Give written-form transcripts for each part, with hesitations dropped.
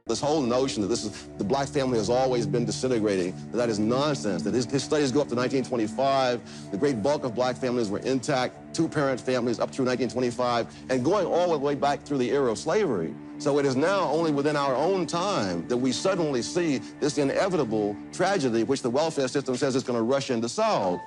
This whole notion that the black family has always been disintegrating, that is nonsense. That his studies go up to 1925. The great bulk of black families were intact, two-parent families up through 1925, and going all the way back through the era of slavery. So it is now only within our own time that we suddenly see this inevitable tragedy, which the welfare system says it's going to rush in to solve.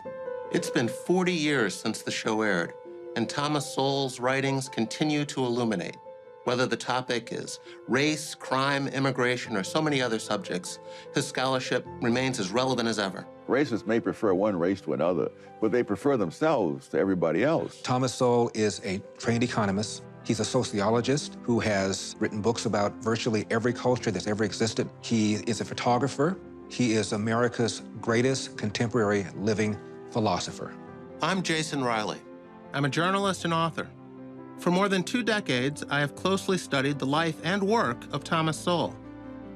It's been 40 years since the show aired, and Thomas Sowell's writings continue to illuminate. Whether the topic is race, crime, immigration, or so many other subjects, his scholarship remains as relevant as ever. Racists may prefer one race to another, but they prefer themselves to everybody else. Thomas Sowell is a trained economist. He's a sociologist who has written books about virtually every culture that's ever existed. He is a photographer. He is America's greatest contemporary living philosopher. I'm Jason Riley. I'm a journalist and author. For more than 2 decades, I have closely studied the life and work of Thomas Sowell.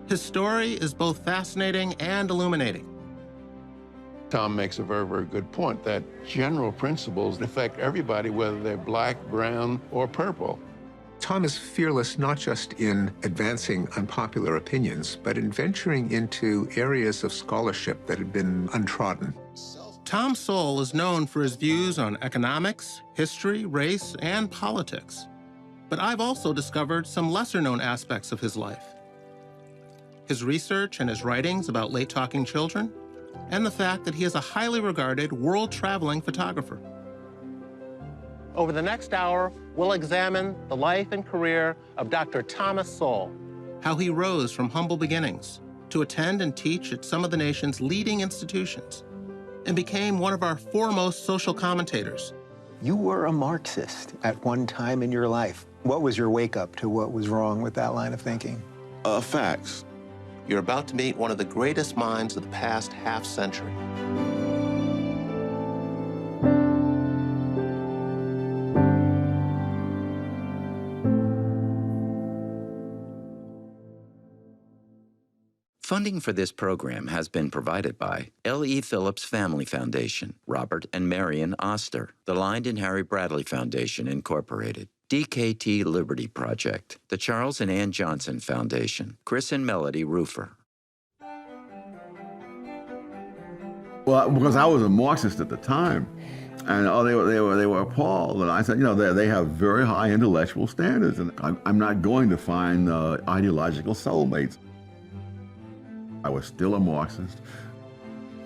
His story is both fascinating and illuminating. Tom makes a very, very good point that general principles affect everybody, whether they're black, brown, or purple. Tom is fearless not just in advancing unpopular opinions, but in venturing into areas of scholarship that had been untrodden. Tom Sowell is known for his views on economics, history, race, and politics. But I've also discovered some lesser-known aspects of his life. His research and his writings about late-talking children, and the fact that he is a highly regarded world-traveling photographer. Over the next hour, we'll examine the life and career of Dr. Thomas Sowell, how he rose from humble beginnings to attend and teach at some of the nation's leading institutions, and became one of our foremost social commentators. You were a Marxist at one time in your life. What was your wake-up to what was wrong with that line of thinking? Facts. You're about to meet one of the greatest minds of the past half-century. Funding for this program has been provided by L.E. Phillips Family Foundation, Robert and Marion Oster, the Lynd and Harry Bradley Foundation, Incorporated, DKT Liberty Project, the Charles and Ann Johnson Foundation, Chris and Melody Roofer. Well, because I was a Marxist at the time, and they were appalled. And I said, you know, they have very high intellectual standards, and I'm not going to find ideological soulmates. I was still a Marxist.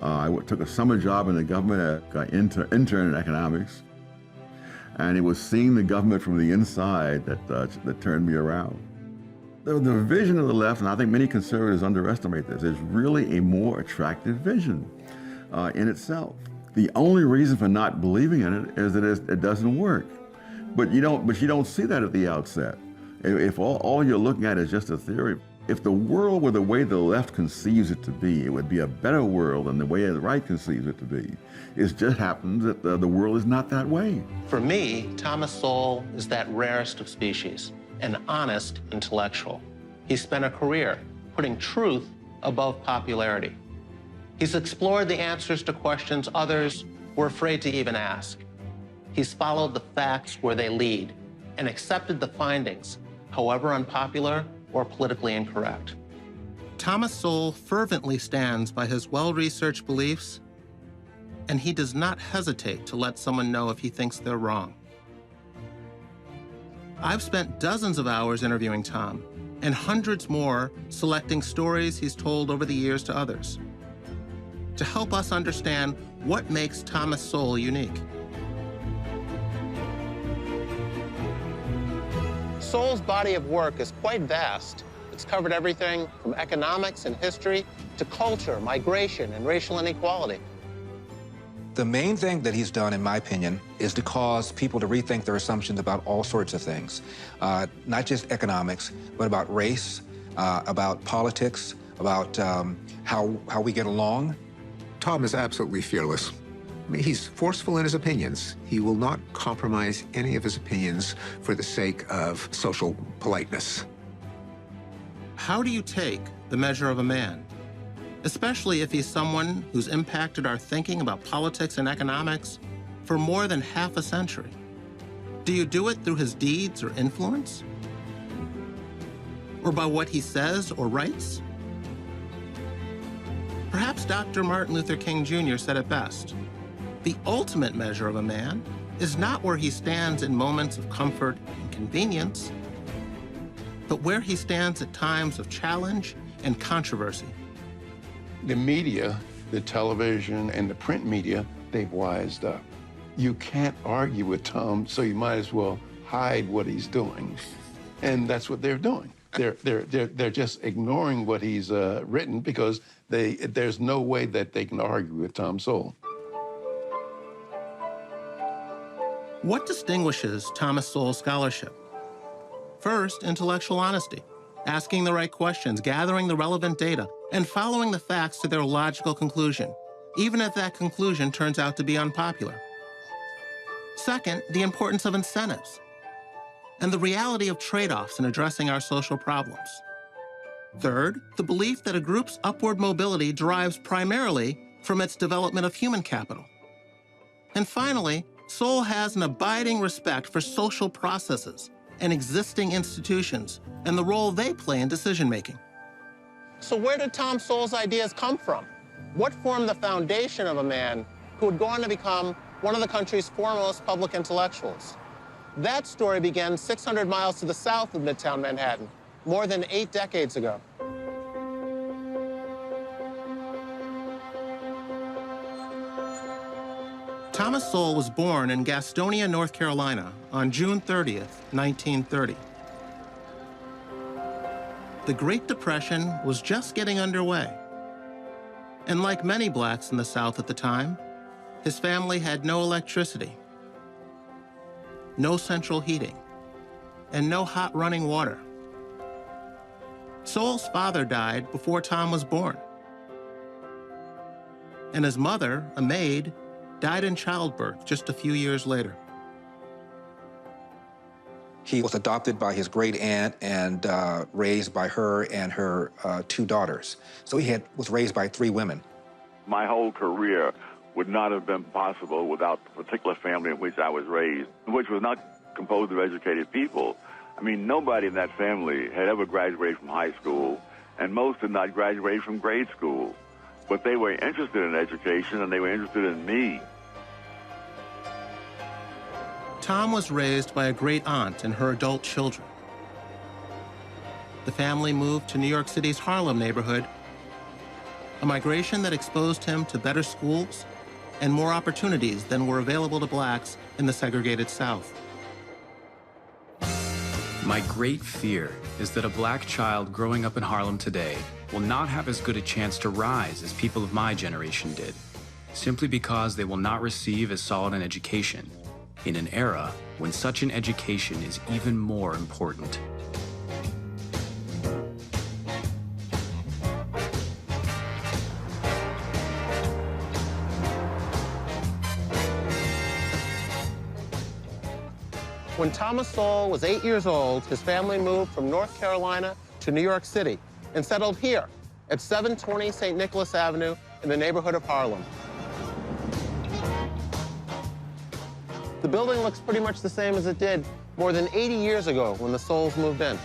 I took a summer job in the government, intern in economics, and it was seeing the government from the inside that turned me around. The vision of the left, and I think many conservatives underestimate this, is really a more attractive vision in itself. The only reason for not believing in it is that it doesn't work. But you don't see that at the outset. If all you're looking at is just a theory. If the world were the way the left conceives it to be, it would be a better world than the way the right conceives it to be. It just happens that the world is not that way. For me, Thomas Sowell is that rarest of species, an honest intellectual. He spent a career putting truth above popularity. He's explored the answers to questions others were afraid to even ask. He's followed the facts where they lead and accepted the findings, however unpopular or politically incorrect. Thomas Sowell fervently stands by his well-researched beliefs, and he does not hesitate to let someone know if he thinks they're wrong. I've spent dozens of hours interviewing Tom, and hundreds more selecting stories he's told over the years to others, to help us understand what makes Thomas Sowell unique. Sowell's body of work is quite vast. It's covered everything from economics and history to culture, migration, and racial inequality. The main thing that he's done, in my opinion, is to cause people to rethink their assumptions about all sorts of things. Not just economics, but about race, about politics, about how we get along. Tom is absolutely fearless. I mean, he's forceful in his opinions. He will not compromise any of his opinions for the sake of social politeness. How do you take the measure of a man, especially if he's someone who's impacted our thinking about politics and economics for more than half a century? Do you do it through his deeds or influence? Or by what he says or writes? Perhaps Dr. Martin Luther King Jr. said it best. The ultimate measure of a man is not where he stands in moments of comfort and convenience, but where he stands at times of challenge and controversy. The media, the television and the print media, they've wised up. You can't argue with Tom, so you might as well hide what he's doing. And that's what they're doing. They're just ignoring what he's written because there's no way that they can argue with Tom Sowell. What distinguishes Thomas Sowell's scholarship? First, intellectual honesty, asking the right questions, gathering the relevant data, and following the facts to their logical conclusion, even if that conclusion turns out to be unpopular. Second, the importance of incentives and the reality of trade-offs in addressing our social problems. Third, the belief that a group's upward mobility derives primarily from its development of human capital. And finally, Sowell has an abiding respect for social processes and existing institutions and the role they play in decision-making. So where did Tom Sowell's ideas come from? What formed the foundation of a man who would go on to become one of the country's foremost public intellectuals? That story began 600 miles to the south of Midtown Manhattan, more than 8 decades ago. Thomas Sowell was born in Gastonia, North Carolina on June 30th, 1930. The Great Depression was just getting underway. And like many blacks in the South at the time, his family had no electricity, no central heating, and no hot running water. Sowell's father died before Tom was born. And his mother, a maid, died in childbirth just a few years later. He was adopted by his great aunt and raised by her and her 2 daughters. So he was raised by 3 women. My whole career would not have been possible without the particular family in which I was raised, which was not composed of educated people. I mean, nobody in that family had ever graduated from high school, and most had not graduated from grade school. But they were interested in education, and they were interested in me. Tom was raised by a great aunt and her adult children. The family moved to New York City's Harlem neighborhood, a migration that exposed him to better schools and more opportunities than were available to blacks in the segregated South. My great fear is that a black child growing up in Harlem today will not have as good a chance to rise as people of my generation did, simply because they will not receive as solid an education in an era when such an education is even more important. When Thomas Sowell was 8 years old, his family moved from North Carolina to New York City and settled here at 720 St. Nicholas Avenue in the neighborhood of Harlem. The building looks pretty much the same as it did more than 80 years ago when the Sowells moved in.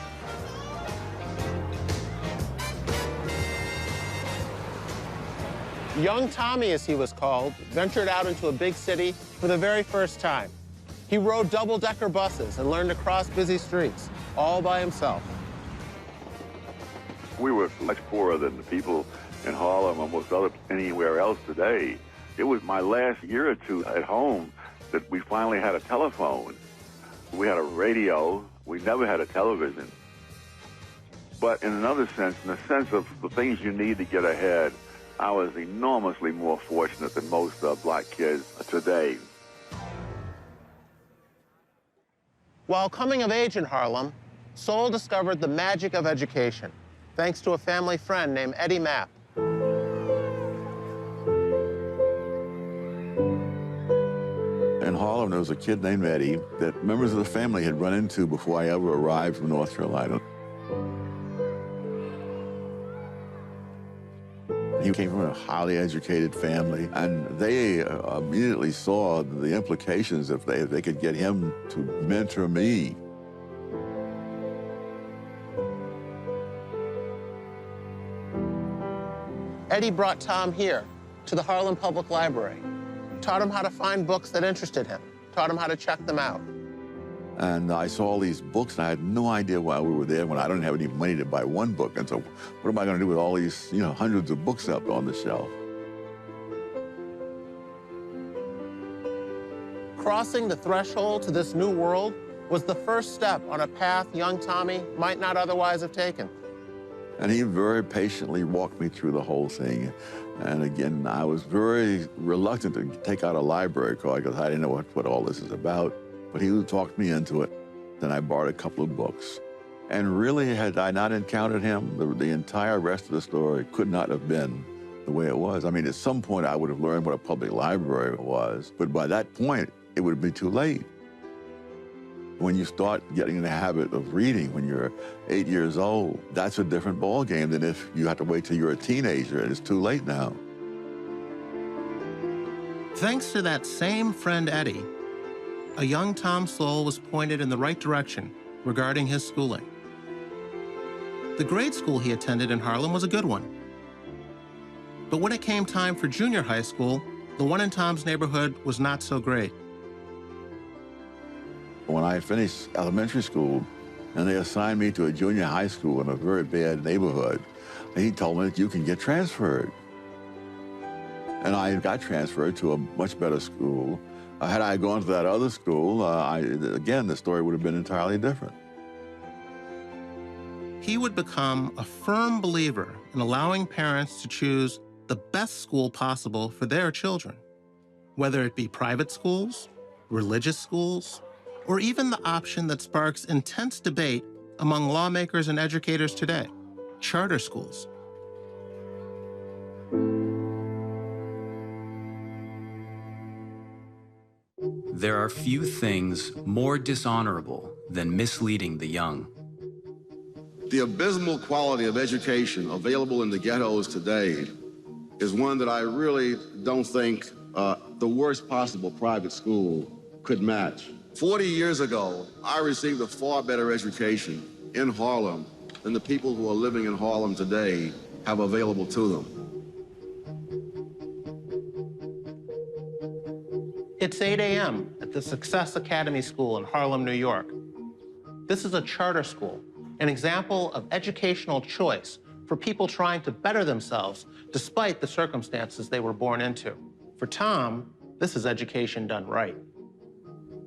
Young Tommy, as he was called, ventured out into a big city for the very first time. He rode double-decker buses and learned to cross busy streets, all by himself. We were much poorer than the people in Harlem or most anywhere else today. It was my last year or 2 at home that we finally had a telephone. We had a radio. We never had a television. But in another sense, in the sense of the things you need to get ahead, I was enormously more fortunate than most black kids today. While coming of age in Harlem, Sowell discovered the magic of education, thanks to a family friend named Eddie Mapp. In Harlem, there was a kid named Eddie that members of the family had run into before I ever arrived from North Carolina. He came from a highly educated family, and they immediately saw the implications if they could get him to mentor me. Eddie brought Tom here to the Harlem Public Library, taught him how to find books that interested him, taught him how to check them out. And I saw all these books, and I had no idea why we were there when I don't have any money to buy one book. And so what am I going to do with all these, hundreds of books up on the shelf? Crossing the threshold to this new world was the first step on a path young Tommy might not otherwise have taken. And he very patiently walked me through the whole thing. And again, I was very reluctant to take out a library card because I didn't know what all this is about. But he talked me into it. Then I borrowed a couple of books. And really, had I not encountered him, the entire rest of the story could not have been the way it was. I mean, at some point, I would have learned what a public library was. But by that point, it would be too late. When you start getting in the habit of reading when you're 8 years old, that's a different ballgame than if you have to wait till you're a teenager and it's too late now. Thanks to that same friend Eddie, a young Tom Sowell was pointed in the right direction regarding his schooling. The grade school he attended in Harlem was a good one. But when it came time for junior high school, the one in Tom's neighborhood was not so great. When I finished elementary school and they assigned me to a junior high school in a very bad neighborhood, he told me that you can get transferred. And I got transferred to a much better school. Had I gone to that other school, again, the story would have been entirely different. He would become a firm believer in allowing parents to choose the best school possible for their children, whether it be private schools, religious schools, or even the option that sparks intense debate among lawmakers and educators today, charter schools. There are few things more dishonorable than misleading the young. The abysmal quality of education available in the ghettos today is one that I really don't think the worst possible private school could match. 40 years ago, I received a far better education in Harlem than the people who are living in Harlem today have available to them. It's 8 a.m. at the Success Academy School in Harlem, New York. This is a charter school, an example of educational choice for people trying to better themselves despite the circumstances they were born into. For Tom, this is education done right.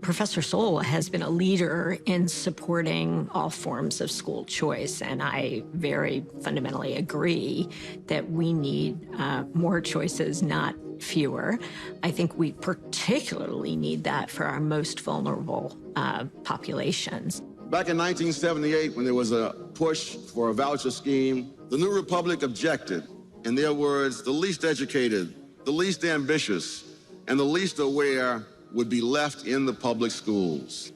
Professor Sowell has been a leader in supporting all forms of school choice, and I very fundamentally agree that we need more choices, not fewer. I think we particularly need that for our most vulnerable populations. Back in 1978, when there was a push for a voucher scheme, the New Republic objected. In their words, the least educated, the least ambitious, and the least aware would be left in the public schools.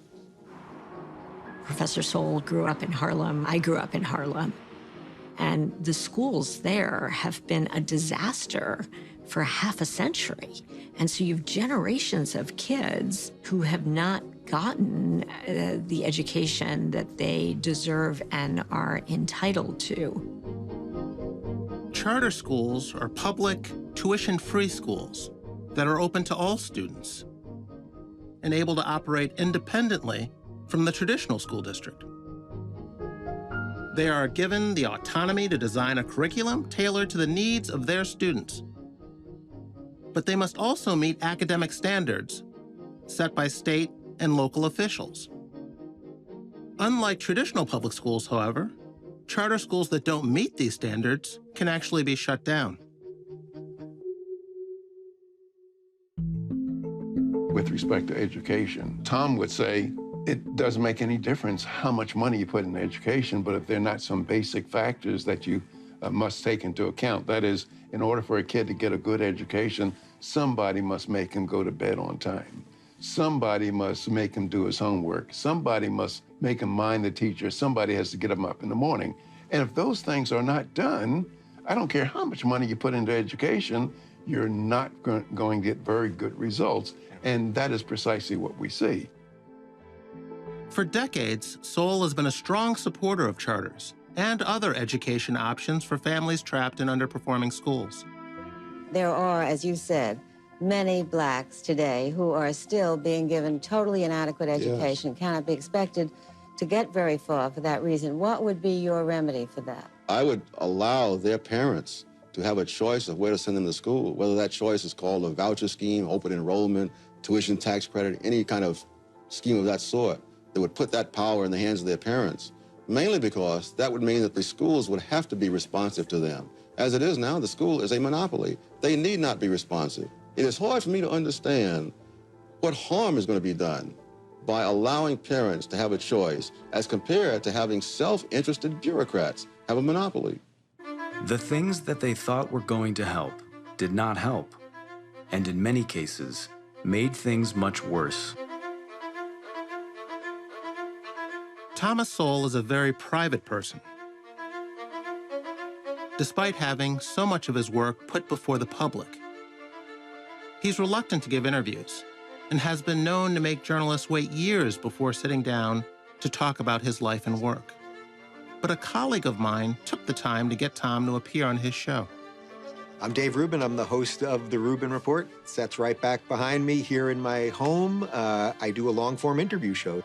Professor Sowell grew up in Harlem. I grew up in Harlem. And the schools there have been a disaster for half a century. And so you have generations of kids who have not gotten the education that they deserve and are entitled to. Charter schools are public, tuition-free schools that are open to all students and able to operate independently from the traditional school district. They are given the autonomy to design a curriculum tailored to the needs of their students. But they must also meet academic standards set by state and local officials. Unlike traditional public schools, however, charter schools that don't meet these standards can actually be shut down. With respect to education, Tom would say, it doesn't make any difference how much money you put in education, but if there are not some basic factors that you must take into account, that is, in order for a kid to get a good education, somebody must make him go to bed on time. Somebody must make him do his homework. Somebody must make him mind the teacher. Somebody has to get him up in the morning. And if those things are not done, I don't care how much money you put into education, you're not going to get very good results. And that is precisely what we see. For decades, Sowell has been a strong supporter of charters and other education options for families trapped in underperforming schools. There are, as you said, many blacks today who are still being given totally inadequate education, cannot be expected to get very far for that reason. What would be your remedy for that? I would allow their parents to have a choice of where to send them to school, whether that choice is called a voucher scheme, open enrollment, tuition tax credit, any kind of scheme of that sort that would put that power in the hands of their parents, mainly because that would mean that the schools would have to be responsive to them. As it is now, the school is a monopoly. They need not be responsive. It is hard for me to understand what harm is going to be done by allowing parents to have a choice as compared to having self-interested bureaucrats have a monopoly. The things that they thought were going to help did not help, and in many cases, made things much worse. Thomas Sowell is a very private person. Despite having so much of his work put before the public, he's reluctant to give interviews and has been known to make journalists wait years before sitting down to talk about his life and work. But a colleague of mine took the time to get Tom to appear on his show. I'm Dave Rubin. I'm the host of The Rubin Report. That's right back behind me here in my home. I do a long-form interview show.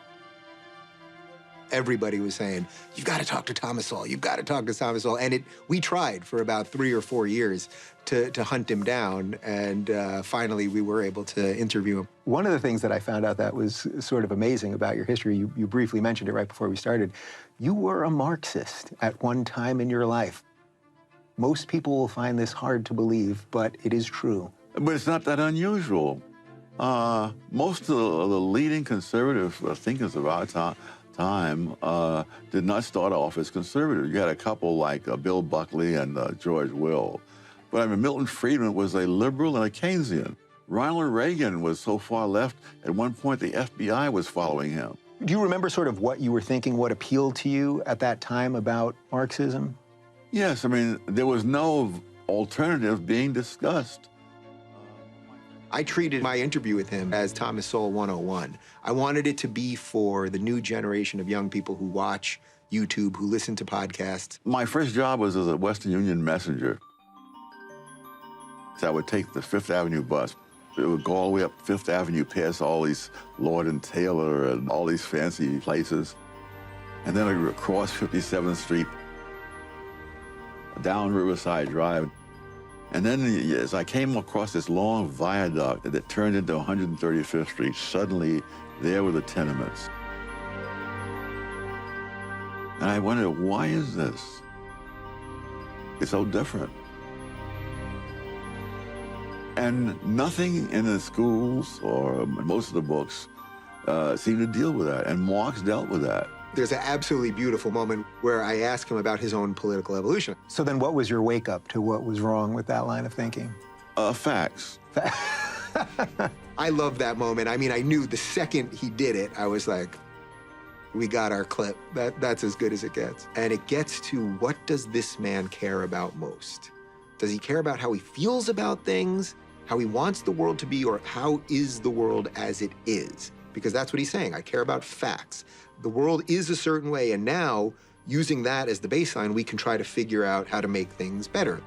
Everybody was saying, you've got to talk to Thomas Sowell. You've got to talk to Thomas Sowell. And we tried for about 3 or 4 years to hunt him down. And finally, we were able to interview him. One of the things that I found out that was sort of amazing about your history, you briefly mentioned it right before we started. You were a Marxist at one time in your life. Most people will find this hard to believe, but it is true. But it's not that unusual. Most of the leading conservative thinkers of our time did not start off as conservative. You had a couple like Bill Buckley and George Will. But I mean, Milton Friedman was a liberal and a Keynesian. Ronald Reagan was so far left, at one point the FBI was following him. Do you remember sort of what you were thinking, what appealed to you at that time about Marxism? Yes, I mean, there was no alternative being discussed. I treated my interview with him as Thomas Sowell 101. I wanted it to be for the new generation of young people who watch YouTube, who listen to podcasts. My first job was as a Western Union messenger. So I would take the Fifth Avenue bus. It would go all the way up Fifth Avenue, past all these Lord and Taylor and all these fancy places. And then I would cross 57th Street, down Riverside Drive. And then as I came across this long viaduct that turned into 135th Street, suddenly there were the tenements. And I wondered, why is this? It's so different. And nothing in the schools or most of the books seemed to deal with that, and Marx dealt with that. There's an absolutely beautiful moment where I ask him about his own political evolution. So then what was your wake-up to what was wrong with that line of thinking? Facts. I love that moment. I mean, I knew the second he did it, I was like, we got our clip. That's as good as it gets. And it gets to, what does this man care about most? Does he care about how he feels about things, how he wants the world to be, or how is the world as it is? Because that's what he's saying. I care about facts. The world is a certain way, and now, using that as the baseline, we can try to figure out how to make things better.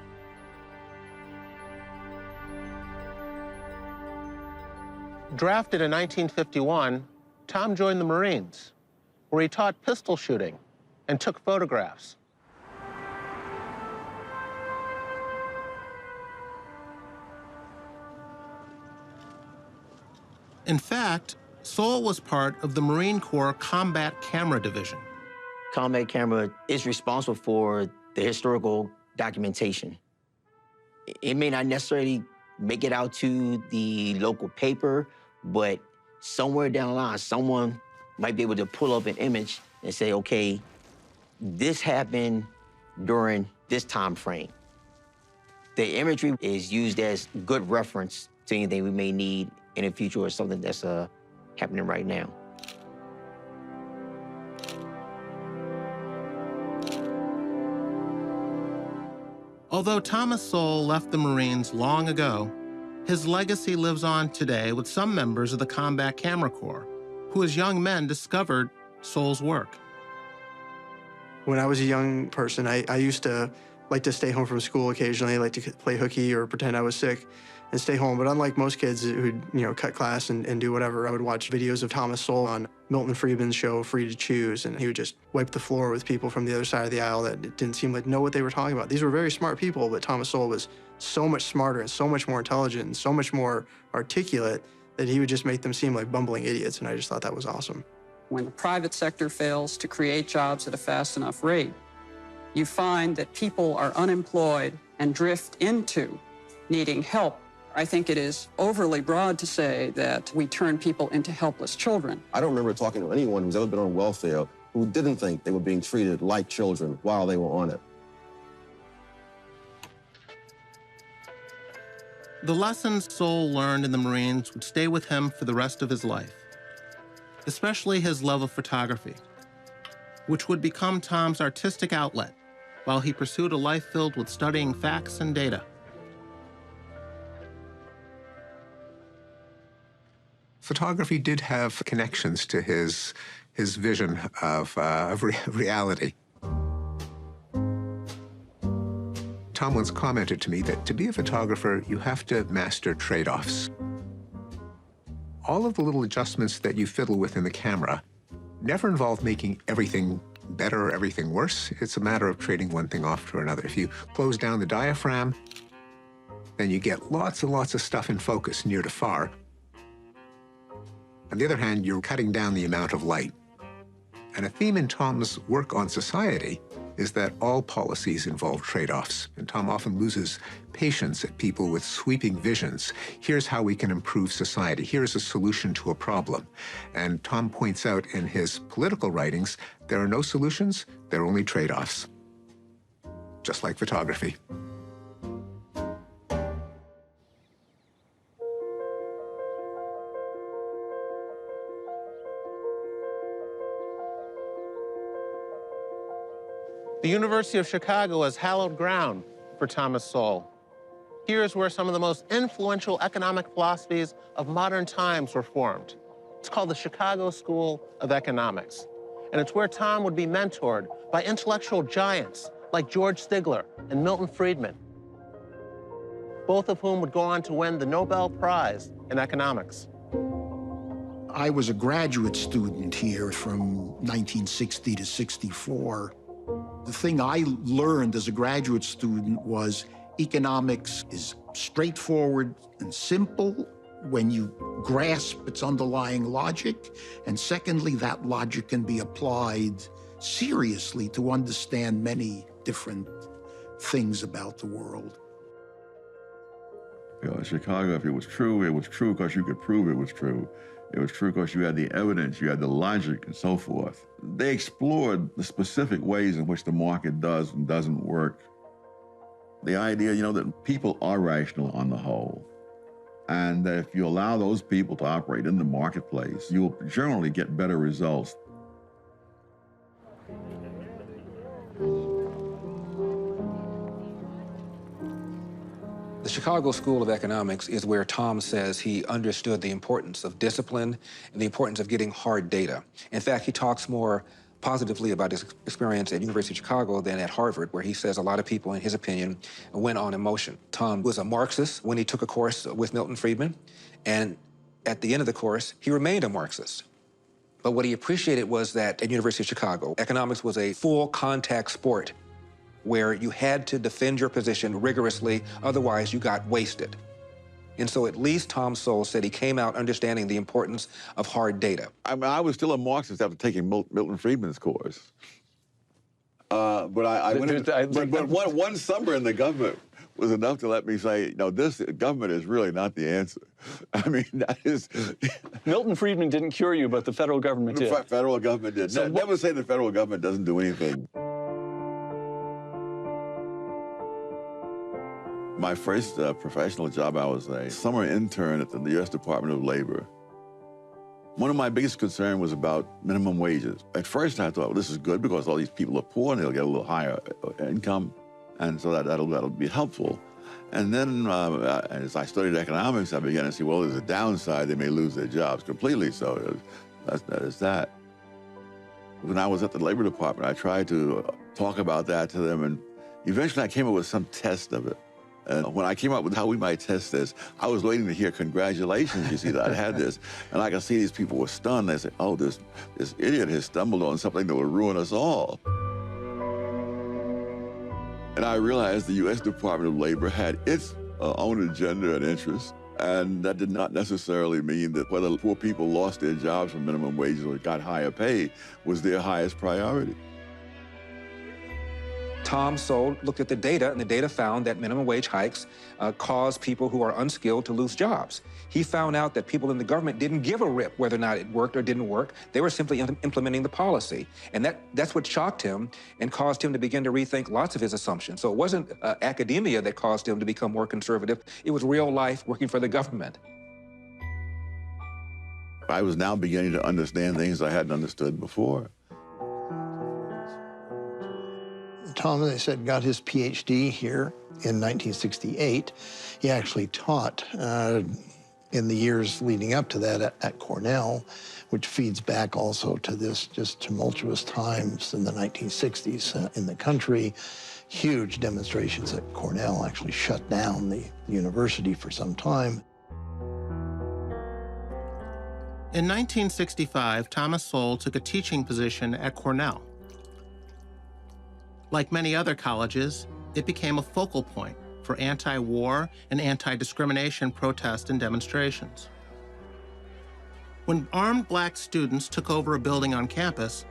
Drafted in 1951, Tom joined the Marines, where he taught pistol shooting and took photographs. In fact, Sowell was part of the Marine Corps Combat Camera Division. Combat Camera is responsible for the historical documentation. It may not necessarily make it out to the local paper, but somewhere down the line, someone might be able to pull up an image and say, okay, this happened during this time frame. The imagery is used as good reference to anything we may need in the future or something that's happening right now. Although Thomas Sowell left the Marines long ago, his legacy lives on today with some members of the Combat Camera Corps, who as young men discovered Sowell's work. When I was a young person, I used to like to stay home from school occasionally, like to play hooky or pretend I was sick and stay home. But unlike most kids who'd, cut class and do whatever, I would watch videos of Thomas Sowell on Milton Friedman's show, Free to Choose, and he would just wipe the floor with people from the other side of the aisle that didn't seem like know what they were talking about. These were very smart people, but Thomas Sowell was so much smarter and so much more intelligent and so much more articulate that he would just make them seem like bumbling idiots, and I just thought that was awesome. When the private sector fails to create jobs at a fast enough rate, you find that people are unemployed and drift into needing help. I think it is overly broad to say that we turn people into helpless children. I don't remember talking to anyone who's ever been on welfare who didn't think they were being treated like children while they were on it. The lessons Sowell learned in the Marines would stay with him for the rest of his life, especially his love of photography, which would become Tom's artistic outlet while he pursued a life filled with studying facts and data. Photography did have connections to his vision of reality. Tom once commented to me that to be a photographer, you have to master trade-offs. All of the little adjustments that you fiddle with in the camera never involve making everything better or everything worse. It's a matter of trading one thing off for another. If you close down the diaphragm, then you get lots and lots of stuff in focus near to far. On the other hand, you're cutting down the amount of light. And a theme in Tom's work on society is that all policies involve trade-offs, and Tom often loses patience at people with sweeping visions. Here's how we can improve society. Here's a solution to a problem. And Tom points out in his political writings, there are no solutions, there are only trade-offs. Just like photography. The University of Chicago is hallowed ground for Thomas Sowell. Here's where some of the most influential economic philosophies of modern times were formed. It's called the Chicago School of Economics. And it's where Tom would be mentored by intellectual giants like George Stigler and Milton Friedman, both of whom would go on to win the Nobel Prize in economics. I was a graduate student here from 1960 to 64. The thing I learned as a graduate student was economics is straightforward and simple when you grasp its underlying logic. And secondly, that logic can be applied seriously to understand many different things about the world. In Chicago, if it was true because you could prove it was true. It was true because you had the evidence, you had the logic, and so forth. They explored the specific ways in which the market does and doesn't work. The idea, that people are rational on the whole, and that if you allow those people to operate in the marketplace, you'll generally get better results. The Chicago School of Economics is where Tom says he understood the importance of discipline and the importance of getting hard data. In fact, he talks more positively about his experience at University of Chicago than at Harvard, where he says a lot of people, in his opinion, went on emotion. Tom was a Marxist when he took a course with Milton Friedman, and at the end of the course, he remained a Marxist. But what he appreciated was that at University of Chicago, economics was a full contact sport where you had to defend your position rigorously, otherwise you got wasted. And so at least Tom Sowell said he came out understanding the importance of hard data. I was still a Marxist after taking Milton Friedman's course. But one summer in the government was enough to let me say, this government is really not the answer. I mean, that is... Milton Friedman didn't cure you, but the federal government did. The federal government did. So never say the federal government doesn't do anything. My first professional job, I was a summer intern at the U.S. Department of Labor. One of my biggest concerns was about minimum wages. At first, I thought, well, this is good because all these people are poor and they'll get a little higher income, and so that'll be helpful. And then, as I studied economics, I began to see, well, there's a downside. They may lose their jobs completely, so that is that. When I was at the Labor Department, I tried to talk about that to them, and eventually I came up with some test of it. And when I came up with how we might test this, I was waiting to hear congratulations, you see, that I had this. And I could see these people were stunned. They said, oh, this idiot has stumbled on something that would ruin us all. And I realized the U.S. Department of Labor had its own agenda and interests. And that did not necessarily mean that whether poor people lost their jobs for minimum wages or got higher pay was their highest priority. Tom Sowell looked at the data, and the data found that minimum wage hikes cause people who are unskilled to lose jobs. He found out that people in the government didn't give a rip whether or not it worked or didn't work. They were simply implementing the policy. And that's what shocked him and caused him to begin to rethink lots of his assumptions. So it wasn't academia that caused him to become more conservative. It was real life working for the government. I was now beginning to understand things I hadn't understood before. Tom, they said, got his PhD here in 1968. He actually taught in the years leading up to that at Cornell, which feeds back also to this just tumultuous times in the 1960s in the country. Huge demonstrations at Cornell, actually shut down the university for some time. In 1965, Thomas Sowell took a teaching position at Cornell. Like many other colleges, it became a focal point for anti-war and anti-discrimination protests and demonstrations. When armed black students took over a building on campus,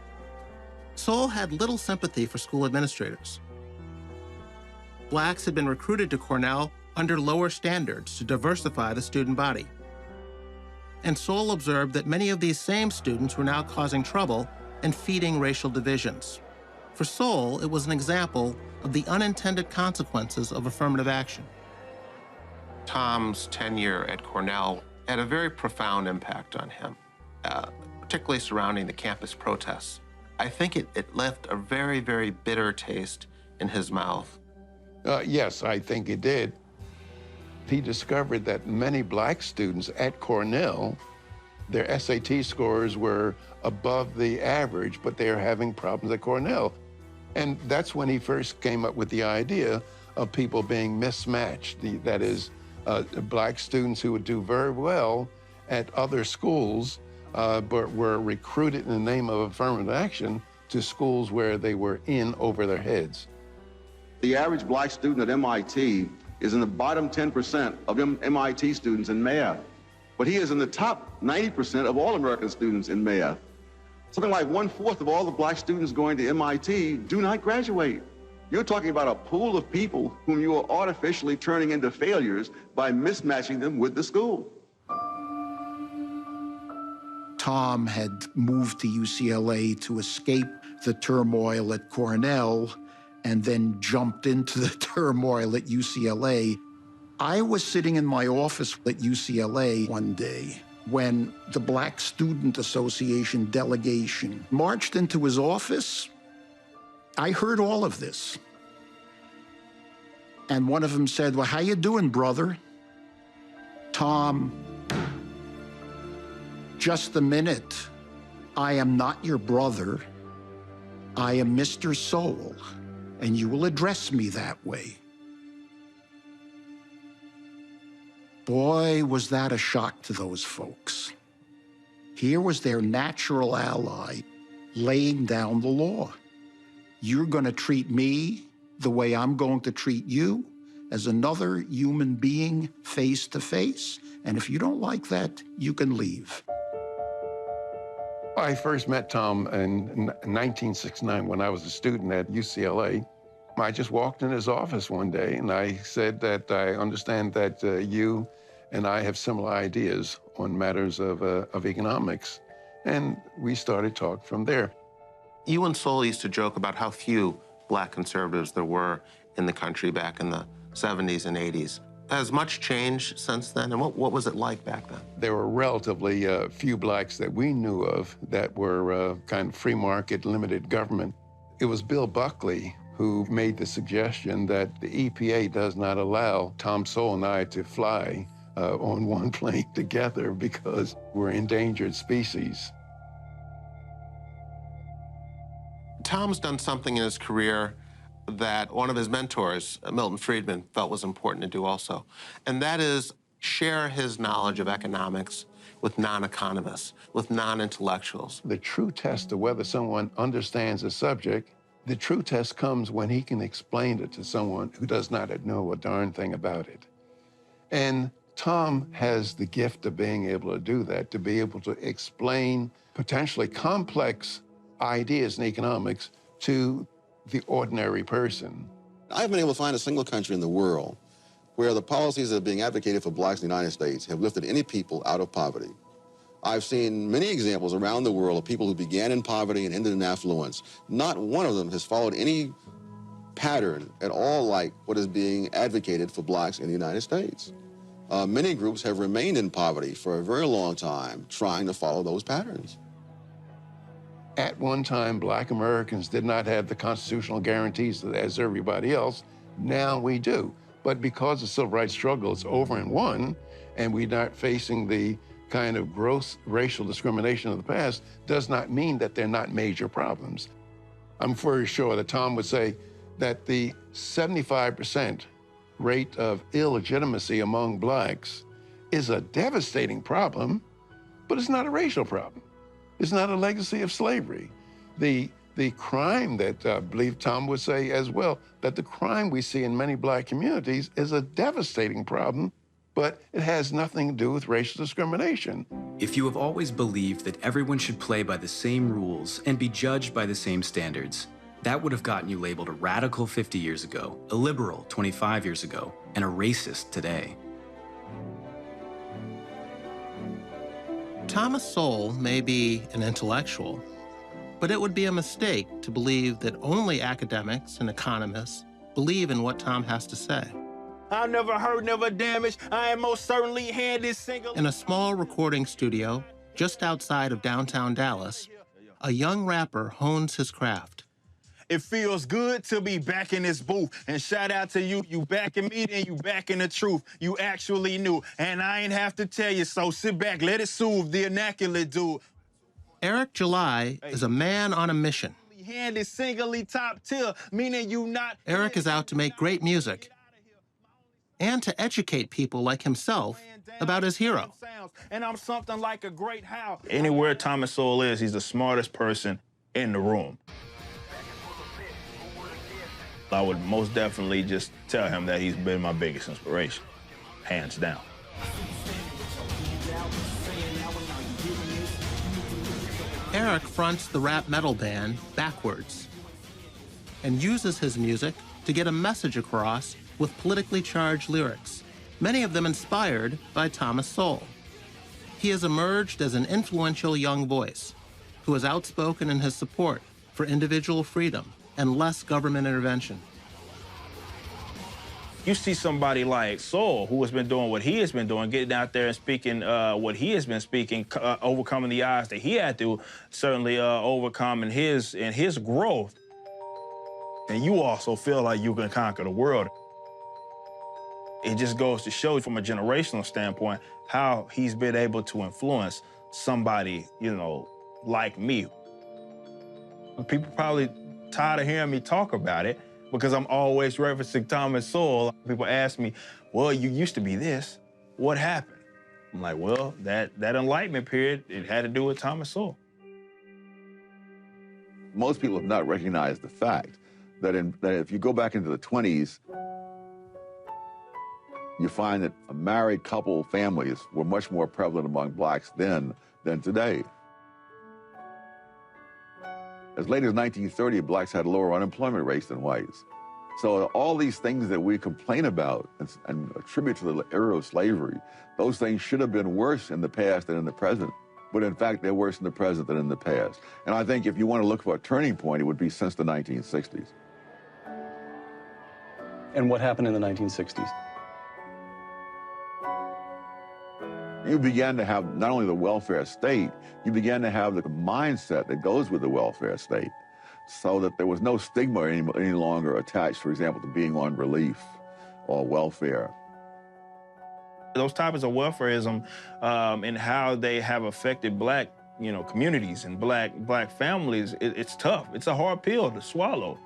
Sowell had little sympathy for school administrators. Blacks had been recruited to Cornell under lower standards to diversify the student body. And Sowell observed that many of these same students were now causing trouble and feeding racial divisions. For Sowell, it was an example of the unintended consequences of affirmative action. Tom's tenure at Cornell had a very profound impact on him, particularly surrounding the campus protests. I think it left a very, very bitter taste in his mouth. Yes, I think it did. He discovered that many black students at Cornell, their SAT scores were above the average, but they're having problems at Cornell. And that's when he first came up with the idea of people being mismatched. That is, black students who would do very well at other schools, but were recruited in the name of affirmative action to schools where they were in over their heads. The average black student at MIT is in the bottom 10% of MIT students in math, but he is in the top 90% of all American students in math. Something like 1/4 of all the black students going to MIT do not graduate. You're talking about a pool of people whom you are artificially turning into failures by mismatching them with the school. Tom had moved to UCLA to escape the turmoil at Cornell and then jumped into the turmoil at UCLA. I was sitting in my office at UCLA one day when the Black Student Association delegation marched into his office. I heard all of this. And one of them said, well, how you doing, brother? Tom, just a minute. I am not your brother. I am Mr. Sowell, and you will address me that way. Boy, was that a shock to those folks. Here was their natural ally laying down the law. You're going to treat me the way I'm going to treat you, as another human being face to face. And if you don't like that, you can leave. I first met Tom in 1969 when I was a student at UCLA. I just walked in his office one day and I said that I understand that you and I have similar ideas on matters of economics. And we started talking from there. You and Sowell used to joke about how few black conservatives there were in the country back in the 70s and 80s. Has much changed since then, and what was it like back then? There were relatively few blacks that we knew of that were kind of free market, limited government. It was Bill Buckley who made the suggestion that the EPA does not allow Tom Sowell and I to fly on one plane together because we're endangered species. Tom's done something in his career that one of his mentors, Milton Friedman, felt was important to do also, and that is share his knowledge of economics with non-economists, with non-intellectuals. The true test of whether someone understands a subject, the true test comes when he can explain it to someone who does not know a darn thing about it. And Tom has the gift of being able to do that, to be able to explain potentially complex ideas in economics to the ordinary person. I haven't been able to find a single country in the world where the policies that are being advocated for blacks in the United States have lifted any people out of poverty. I've seen many examples around the world of people who began in poverty and ended in affluence. Not one of them has followed any pattern at all like what is being advocated for blacks in the United States. Many groups have remained in poverty for a very long time trying to follow those patterns. At one time, black Americans did not have the constitutional guarantees as everybody else. Now we do. But because the civil rights struggle is over and won, and we're not facing the kind of gross racial discrimination of the past, does not mean that they're not major problems. I'm very sure that Tom would say that the 75% rate of illegitimacy among blacks is a devastating problem, but it's not a racial problem. It's not a legacy of slavery. The crime that I believe Tom would say as well, that the crime we see in many black communities is a devastating problem, but it has nothing to do with racial discrimination. If you have always believed that everyone should play by the same rules and be judged by the same standards, that would have gotten you labeled a radical 50 years ago, a liberal 25 years ago, and a racist today. Thomas Sowell may be an intellectual, but it would be a mistake to believe that only academics and economists believe in what Tom has to say. I've never heard, never damaged. I am most certainly handed single. In a small recording studio just outside of downtown Dallas, a young rapper hones his craft. It feels good to be back in this booth. And shout out to you. You backing me, then you backing the truth. You actually knew. And I ain't have to tell you, so sit back, let it soothe the vernacular dude. Eric July is a man on a mission. Hand is singly top tier, meaning you not. Eric is out to make great music and to educate people like himself about his hero. And I'm something like a great how. Anywhere Thomas Sowell is, he's the smartest person in the room. I would most definitely just tell him that he's been my biggest inspiration, hands down. Eric fronts the rap metal band Backwards and uses his music to get a message across with politically charged lyrics, many of them inspired by Thomas Sowell. He has emerged as an influential young voice who is outspoken in his support for individual freedom and less government intervention. You see somebody like Sowell, who has been doing what he has been doing, getting out there and speaking what he has been speaking, overcoming the odds that he had to certainly overcome in his growth. And you also feel like you can conquer the world. It just goes to show from a generational standpoint how he's been able to influence somebody, you know, like me. People probably tired of hearing me talk about it because I'm always referencing Thomas Sowell. People ask me, well, you used to be this. What happened? I'm like, well, that Enlightenment period, it had to do with Thomas Sowell. Most people have not recognized the fact that if you go back into the 20s, you find that a married couple families were much more prevalent among blacks then than today. As late as 1930, blacks had lower unemployment rates than whites. So all these things that we complain about and attribute to the era of slavery, those things should have been worse in the past than in the present. But in fact, they're worse in the present than in the past. And I think if you want to look for a turning point, it would be since the 1960s. And what happened in the 1960s? You began to have not only the welfare state, you began to have the mindset that goes with the welfare state, so that there was no stigma any longer attached, for example, to being on relief or welfare. Those topics of welfareism and how they have affected black communities and black families, it's tough. It's a hard pill to swallow.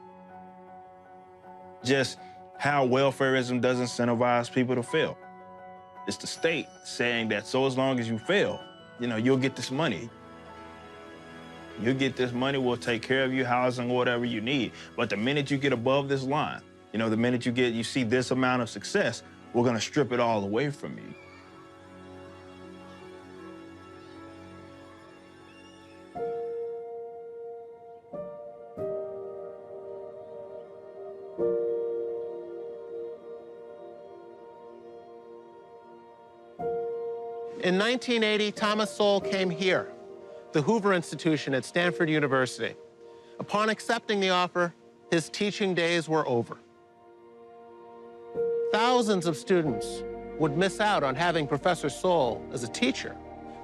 Just how welfareism does incentivize people to fail. It's the state saying that so as long as you fail, you'll get this money. You'll get this money, we'll take care of you, housing, whatever you need. But the minute you get above this line, the minute you see this amount of success, we're gonna strip it all away from you. In 1980, Thomas Sowell came here, the Hoover Institution at Stanford University. Upon accepting the offer, his teaching days were over. Thousands of students would miss out on having Professor Sowell as a teacher,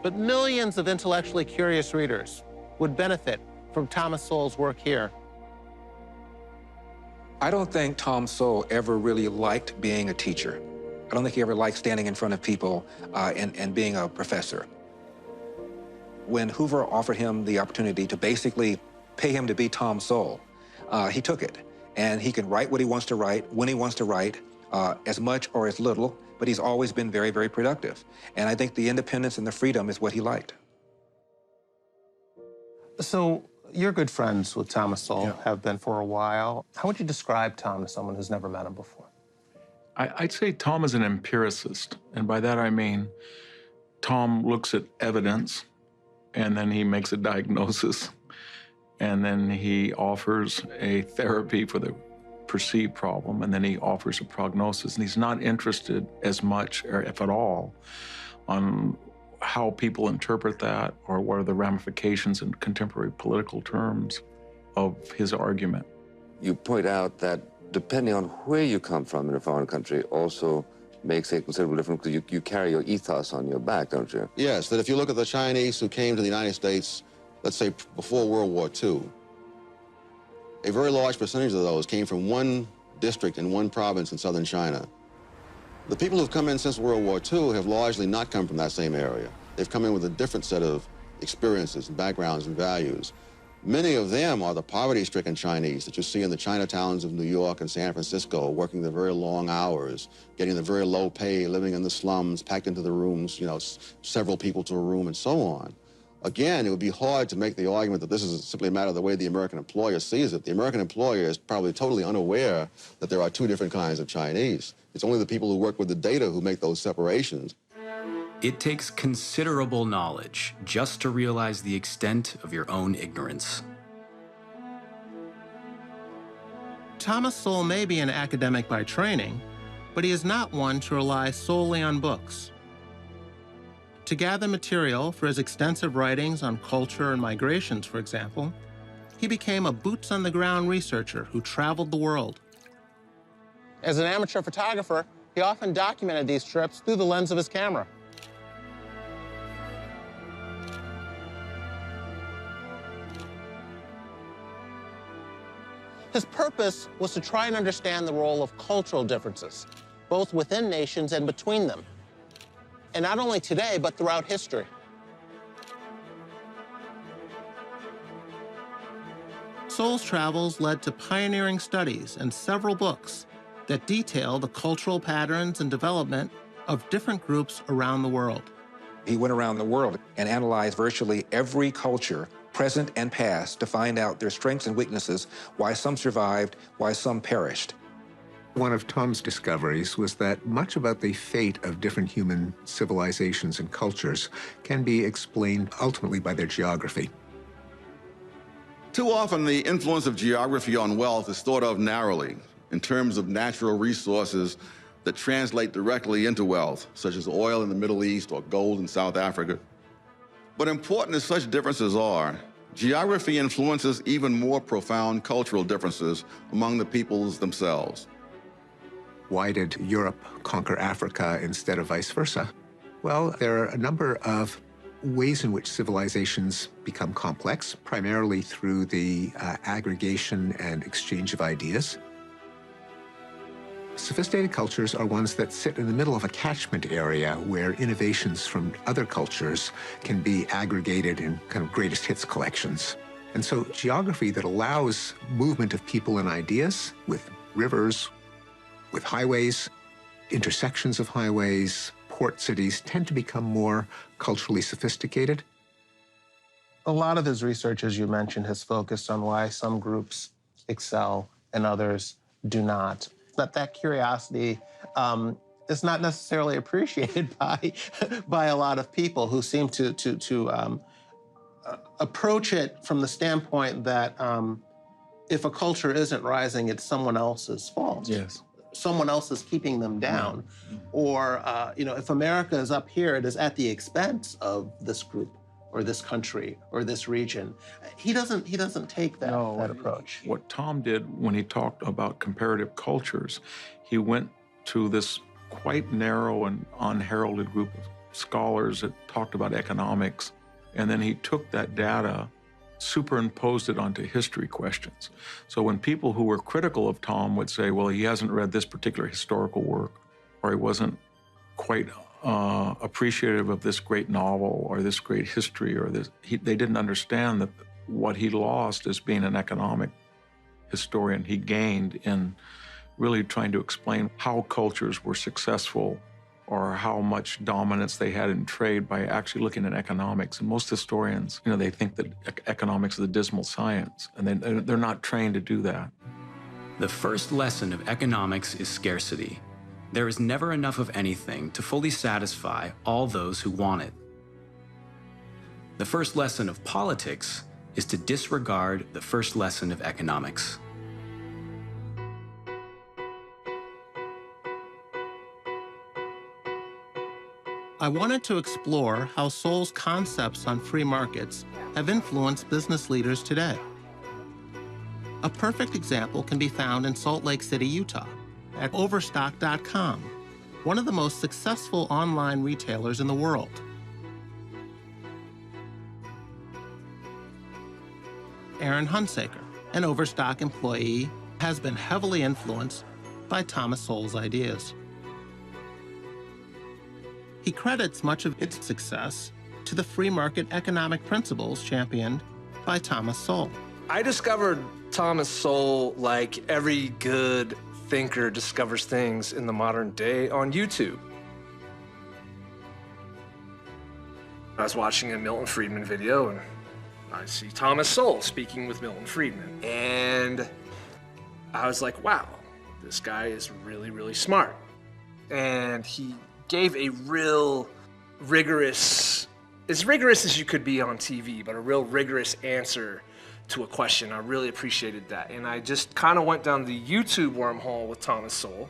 but millions of intellectually curious readers would benefit from Thomas Sowell's work here. I don't think Tom Sowell ever really liked being a teacher. I don't think he ever liked standing in front of people and being a professor. When Hoover offered him the opportunity to basically pay him to be Tom Sowell, he took it. And he can write what he wants to write, when he wants to write, as much or as little, but he's always been very, very productive. And I think the independence and the freedom is what he liked. So you're good friends with Thomas Sowell, have been for a while. How would you describe Tom to someone who's never met him before? I'd say Tom is an empiricist, and by that I mean Tom looks at evidence, and then he makes a diagnosis, and then he offers a therapy for the perceived problem, and then he offers a prognosis, and he's not interested as much, or if at all, on how people interpret that or what are the ramifications in contemporary political terms of his argument. You point out that depending on where you come from in a foreign country also makes a considerable difference because you carry your ethos on your back, don't you? Yes, that if you look at the Chinese who came to the United States, let's say before World War II, a very large percentage of those came from one district in one province in southern China. The people who've come in since World War II have largely not come from that same area. They've come in with a different set of experiences and backgrounds and values. Many of them are the poverty-stricken Chinese that you see in the Chinatowns of New York and San Francisco, working the very long hours, getting the very low pay, living in the slums, packed into the rooms, several people to a room and so on. Again, it would be hard to make the argument that this is simply a matter of the way the American employer sees it. The American employer is probably totally unaware that there are two different kinds of Chinese. It's only the people who work with the data who make those separations. It takes considerable knowledge just to realize the extent of your own ignorance. Thomas Sowell may be an academic by training, but he is not one to rely solely on books. To gather material for his extensive writings on culture and migrations, for example, he became a boots-on-the-ground researcher who traveled the world. As an amateur photographer, he often documented these trips through the lens of his camera. His purpose was to try and understand the role of cultural differences, both within nations and between them. And not only today, but throughout history. Sowell's travels led to pioneering studies and several books that detail the cultural patterns and development of different groups around the world. He went around the world and analyzed virtually every culture, present and past, to find out their strengths and weaknesses, why some survived, why some perished. One of Tom's discoveries was that much about the fate of different human civilizations and cultures can be explained ultimately by their geography. Too often, the influence of geography on wealth is thought of narrowly in terms of natural resources that translate directly into wealth, such as oil in the Middle East or gold in South Africa. But important as such differences are, geography influences even more profound cultural differences among the peoples themselves. Why did Europe conquer Africa instead of vice versa? Well, there are a number of ways in which civilizations become complex, primarily through the aggregation and exchange of ideas. Sophisticated cultures are ones that sit in the middle of a catchment area where innovations from other cultures can be aggregated in kind of greatest hits collections. And so geography that allows movement of people and ideas with rivers, with highways, intersections of highways, port cities tend to become more culturally sophisticated. A lot of his research, as you mentioned, has focused on why some groups excel and others do not. But that curiosity is not necessarily appreciated by a lot of people who seem to approach it from the standpoint that if a culture isn't rising, it's someone else's fault. Yes. Someone else is keeping them down. Or, if America is up here, it is at the expense of this group or this country or this region. He doesn't take that approach. What Tom did when he talked about comparative cultures, he went to this quite narrow and unheralded group of scholars that talked about economics, and then he took that data, superimposed it onto history questions. So when people who were critical of Tom would say, well, he hasn't read this particular historical work, or he wasn't quite appreciative of this great novel or this great history, or this, they didn't understand that what he lost as being an economic historian, he gained in really trying to explain how cultures were successful or how much dominance they had in trade by actually looking at economics. And most historians, they think that economics is a dismal science, and they're not trained to do that. The first lesson of economics is scarcity. There is never enough of anything to fully satisfy all those who want it. The first lesson of politics is to disregard the first lesson of economics. I wanted to explore how Sowell's concepts on free markets have influenced business leaders today. A perfect example can be found in Salt Lake City, Utah, at Overstock.com, one of the most successful online retailers in the world. Aaron Hunsaker, an Overstock employee, has been heavily influenced by Thomas Sowell's ideas. He credits much of its success to the free market economic principles championed by Thomas Sowell. I discovered Thomas Sowell like every good thinker discovers things in the modern day on YouTube. I was watching a Milton Friedman video and I see Thomas Sowell speaking with Milton Friedman. And I was like, wow, this guy is really, really smart. And he gave a real rigorous, as rigorous as you could be on TV, but a real rigorous answer to a question. I really appreciated that. And I just kind of went down the YouTube wormhole with Thomas Sowell.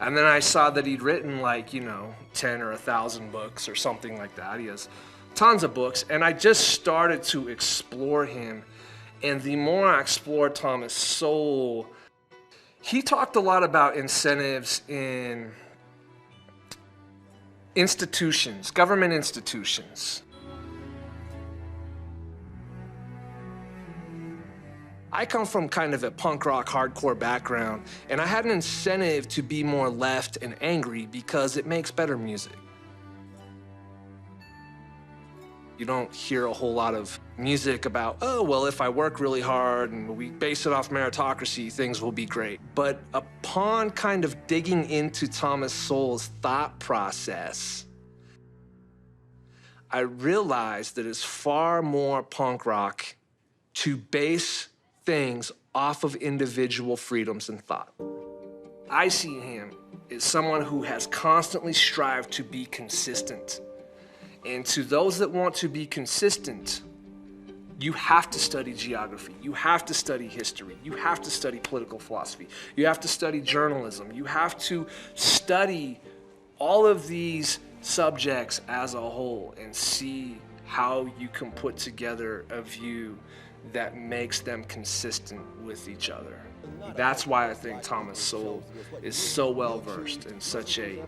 And then I saw that he'd written 10 or 1,000 books or something like that. He has tons of books. And I just started to explore him. And the more I explored Thomas Sowell, he talked a lot about incentives in institutions, government institutions. I come from kind of a punk rock hardcore background, and I had an incentive to be more left and angry because it makes better music. You don't hear a whole lot of music about, oh, well, if I work really hard and we base it off meritocracy, things will be great. But upon kind of digging into Thomas Sowell's thought process, I realized that it's far more punk rock to base things off of individual freedoms and thought. I see him as someone who has constantly strived to be consistent. And to those that want to be consistent, you have to study geography, you have to study history, you have to study political philosophy, you have to study journalism, you have to study all of these subjects as a whole and see how you can put together a view that makes them consistent with each other. That's why I think Thomas Sowell is so well-versed and such a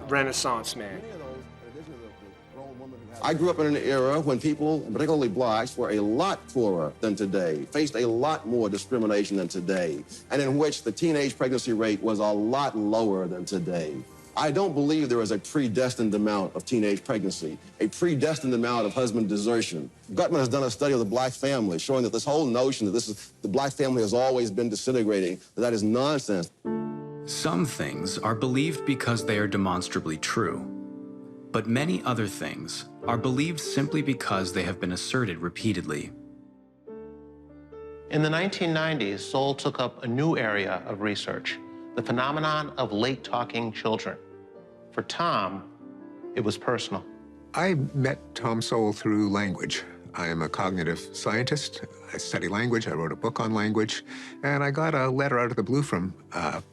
Renaissance man. I grew up in an era when people, particularly blacks, were a lot poorer than today, faced a lot more discrimination than today, and in which the teenage pregnancy rate was a lot lower than today. I don't believe there is a predestined amount of teenage pregnancy, a predestined amount of husband desertion. Gutman has done a study of the black family showing that this whole notion that the black family has always been disintegrating, that is nonsense. Some things are believed because they are demonstrably true, but many other things are believed simply because they have been asserted repeatedly. In the 1990s, Sowell took up a new area of research, the phenomenon of late-talking children. For Tom, it was personal. I met Tom Sowell through language. I am a cognitive scientist. I study language. I wrote a book on language. And I got a letter out of the blue from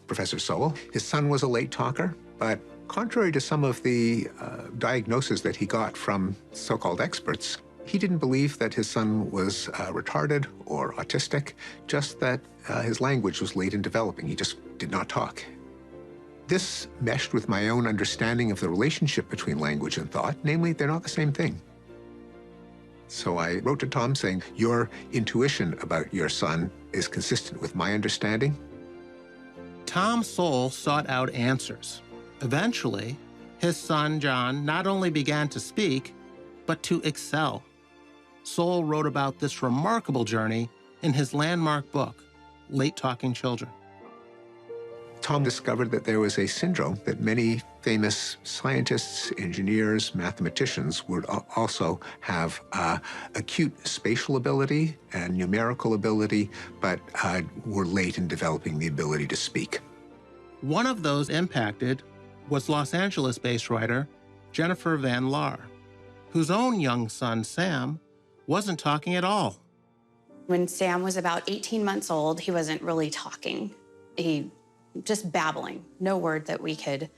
Professor Sowell. His son was a late talker, but contrary to some of the diagnoses that he got from so-called experts, he didn't believe that his son was retarded or autistic, just that his language was late in developing. He just did not talk. This meshed with my own understanding of the relationship between language and thought, namely, they're not the same thing. So I wrote to Tom saying, your intuition about your son is consistent with my understanding. Tom Sowell sought out answers. Eventually, his son, John, not only began to speak, but to excel. Sowell wrote about this remarkable journey in his landmark book, Late Talking Children. Tom discovered that there was a syndrome that many famous scientists, engineers, mathematicians would also have acute spatial ability and numerical ability, but were late in developing the ability to speak. One of those impacted was Los Angeles-based writer Jennifer Van Laar, whose own young son, Sam, wasn't talking at all. When Sam was about 18 months old, he wasn't really talking. He just babbling, no word that we could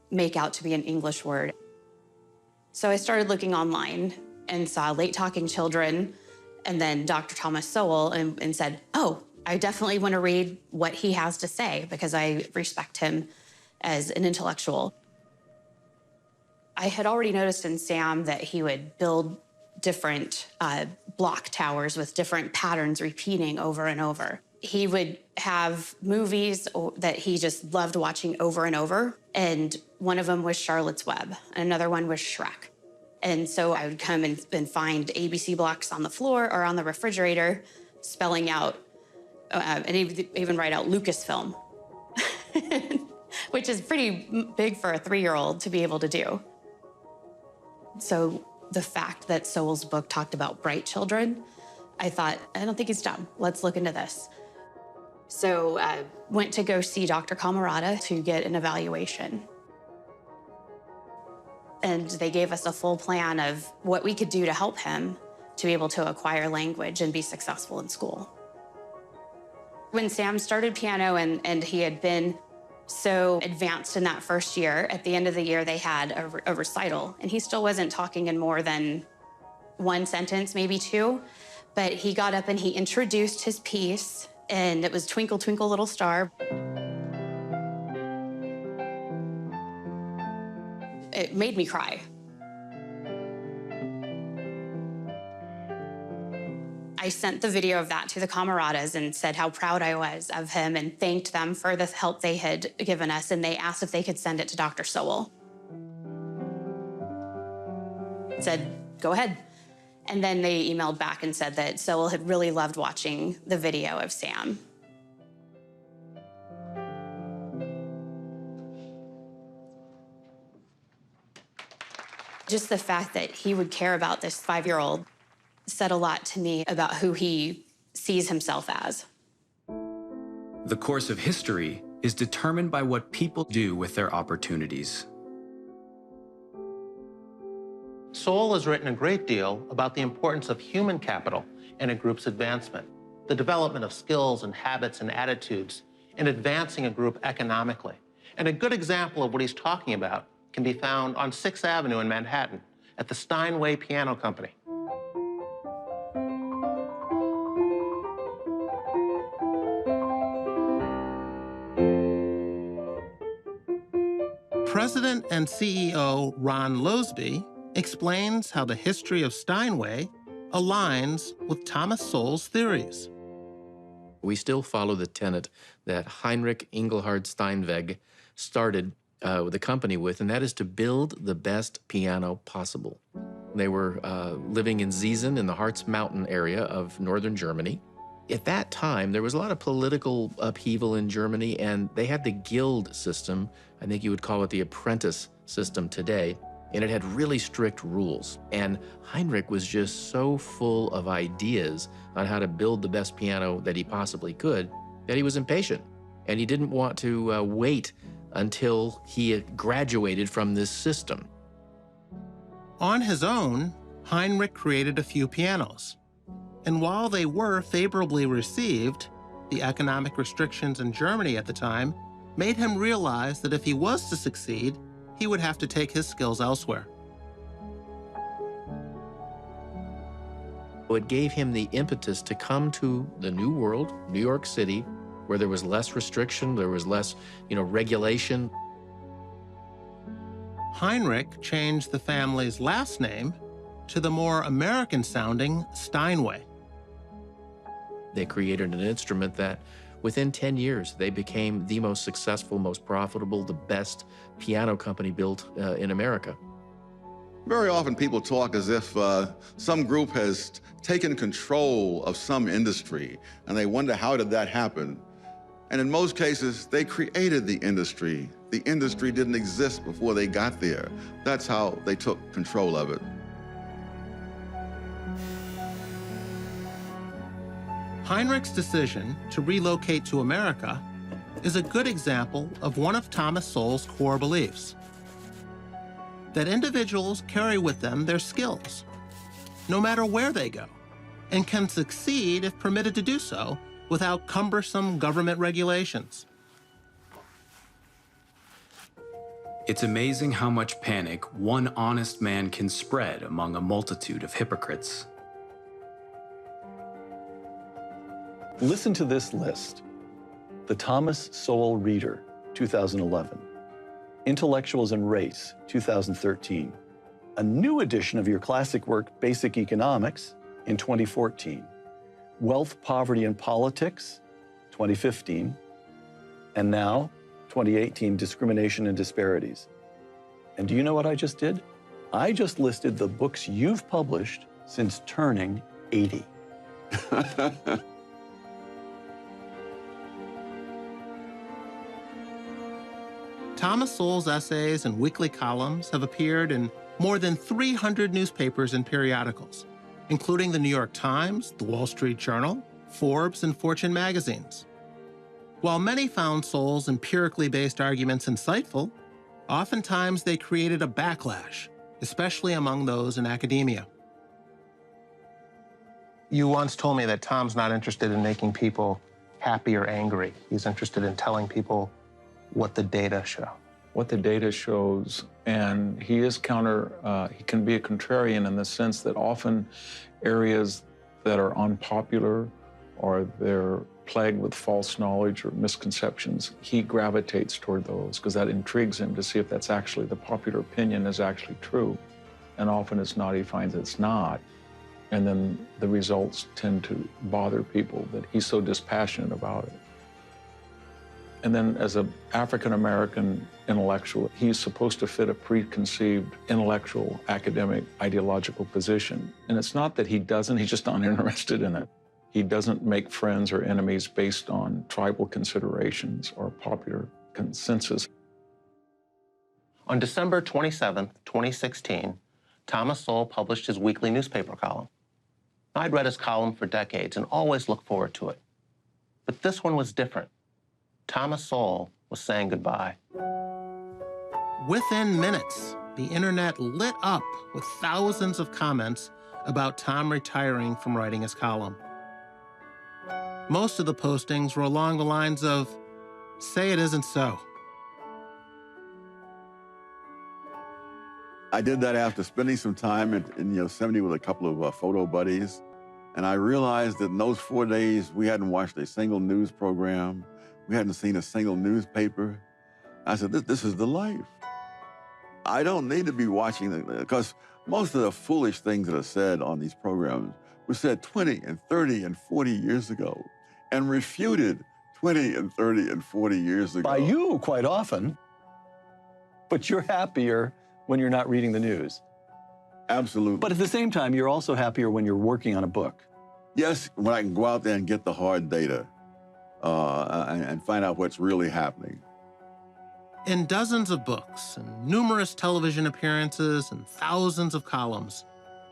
make out to be an English word. So I started looking online and saw Late Talking Children and then Dr. Thomas Sowell and said, oh, I definitely want to read what he has to say because I respect him as an intellectual. I had already noticed in Sam that he would build different block towers with different patterns repeating over and over. He would have movies that he just loved watching over and over, and one of them was Charlotte's Web, and another one was Shrek. And so I would come and find ABC blocks on the floor or on the refrigerator, spelling out, and even write out Lucasfilm, which is pretty big for a 3-year-old to be able to do. So the fact that Sowell's book talked about bright children, I thought, I don't think he's dumb. Let's look into this. So I went to go see Dr. Camarada to get an evaluation. And they gave us a full plan of what we could do to help him to be able to acquire language and be successful in school. When Sam started piano and he had been so advanced in that first year, at the end of the year, they had a recital, and he still wasn't talking in more than one sentence, maybe 2, but he got up and he introduced his piece, and it was Twinkle, Twinkle, Little Star. It made me cry. I sent the video of that to the Camaradas and said how proud I was of him and thanked them for the help they had given us, and they asked if they could send it to Dr. Sowell. Said, go ahead. And then they emailed back and said that Sowell had really loved watching the video of Sam. Just the fact that he would care about this 5-year-old said a lot to me about who he sees himself as. The course of history is determined by what people do with their opportunities. Sowell has written a great deal about the importance of human capital in a group's advancement, the development of skills and habits and attitudes in advancing a group economically. And a good example of what he's talking about can be found on 6th Avenue in Manhattan at the Steinway Piano Company. President and CEO Ron Losby explains how the history of Steinway aligns with Thomas Sowell's theories. We still follow the tenet that Heinrich Engelhard Steinweg started the company with, and that is to build the best piano possible. They were living in Ziesen in the Harz Mountain area of northern Germany. At that time, there was a lot of political upheaval in Germany, and they had the guild system. I think you would call it the apprentice system today, and it had really strict rules. And Heinrich was just so full of ideas on how to build the best piano that he possibly could that he was impatient, and he didn't want to wait until he had graduated from this system. On his own, Heinrich created a few pianos. And while they were favorably received, the economic restrictions in Germany at the time made him realize that if he was to succeed, he would have to take his skills elsewhere. It gave him the impetus to come to the New World, New York City, where there was less restriction, there was less, regulation. Heinrich changed the family's last name to the more American-sounding Steinway. They created an instrument that, within 10 years, they became the most successful, most profitable, the best piano company built in America. Very often people talk as if some group has taken control of some industry, and they wonder how did that happen? And in most cases, they created the industry. The industry didn't exist before they got there. That's how they took control of it. Heinrich's decision to relocate to America is a good example of one of Thomas Sowell's core beliefs: that individuals carry with them their skills, no matter where they go, and can succeed if permitted to do so without cumbersome government regulations. It's amazing how much panic one honest man can spread among a multitude of hypocrites. Listen to this list. The Thomas Sowell Reader, 2011. Intellectuals and Race, 2013. A new edition of your classic work, Basic Economics, in 2014. Wealth, Poverty, and Politics, 2015. And now, 2018, Discrimination and Disparities. And do you know what I just did? I just listed the books you've published since turning 80. Thomas Sowell's essays and weekly columns have appeared in more than 300 newspapers and periodicals, including the New York Times, the Wall Street Journal, Forbes, and Fortune magazines. While many found Sowell's empirically based arguments insightful, oftentimes they created a backlash, especially among those in academia. You once told me that Tom's not interested in making people happy or angry. He's interested in telling people what the data show. What the data shows, and he is he can be a contrarian in the sense that often areas that are unpopular or they're plagued with false knowledge or misconceptions, he gravitates toward those because that intrigues him to see if that's actually, the popular opinion is actually true. And often it's not, he finds it's not. And then the results tend to bother people that he's so dispassionate about it. And then as an African-American intellectual, he's supposed to fit a preconceived intellectual, academic, ideological position. And it's not that he doesn't, he's just not interested in it. He doesn't make friends or enemies based on tribal considerations or popular consensus. On December 27, 2016, Thomas Sowell published his weekly newspaper column. I'd read his column for decades and always looked forward to it. But this one was different. Thomas Sowell was saying goodbye. Within minutes, the internet lit up with thousands of comments about Tom retiring from writing his column. Most of the postings were along the lines of, "Say it isn't so." I did that after spending some time in Yosemite with a couple of photo buddies. And I realized that in those 4 days, we hadn't watched a single news program. We hadn't seen a single newspaper. I said, this is the life. I don't need to be watching because most of the foolish things that are said on these programs were said 20 and 30 and 40 years ago and refuted 20 and 30 and 40 years ago. By you, quite often. But you're happier when you're not reading the news. Absolutely. But at the same time, you're also happier when you're working on a book. Yes, when I can go out there and get the hard data and find out what's really happening. In dozens of books and numerous television appearances and thousands of columns,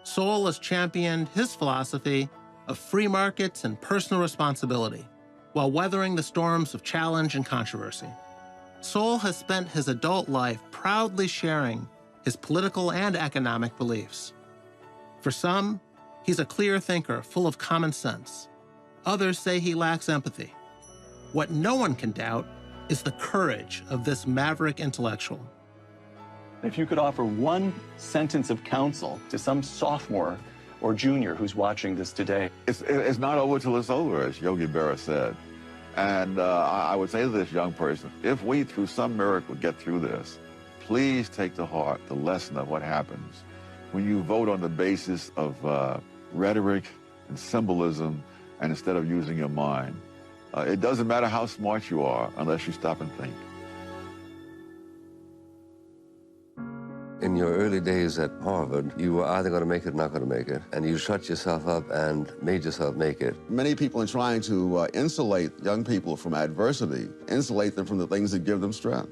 Sowell has championed his philosophy of free markets and personal responsibility while weathering the storms of challenge and controversy. Sowell has spent his adult life proudly sharing his political and economic beliefs. For some, he's a clear thinker full of common sense. Others say he lacks empathy. What no one can doubt is the courage of this maverick intellectual. If you could offer one sentence of counsel to some sophomore or junior who's watching this today. It's not over till it's over, as Yogi Berra said. And I would say to this young person, if we, through some miracle, get through this, please take to heart the lesson of what happens when you vote on the basis of rhetoric and symbolism and instead of using your mind. It doesn't matter how smart you are unless you stop and think. In your early days at Harvard, you were either going to make it or not going to make it, and you shut yourself up and made yourself make it. Many people, in trying to insulate young people from adversity, insulate them from the things that give them strength.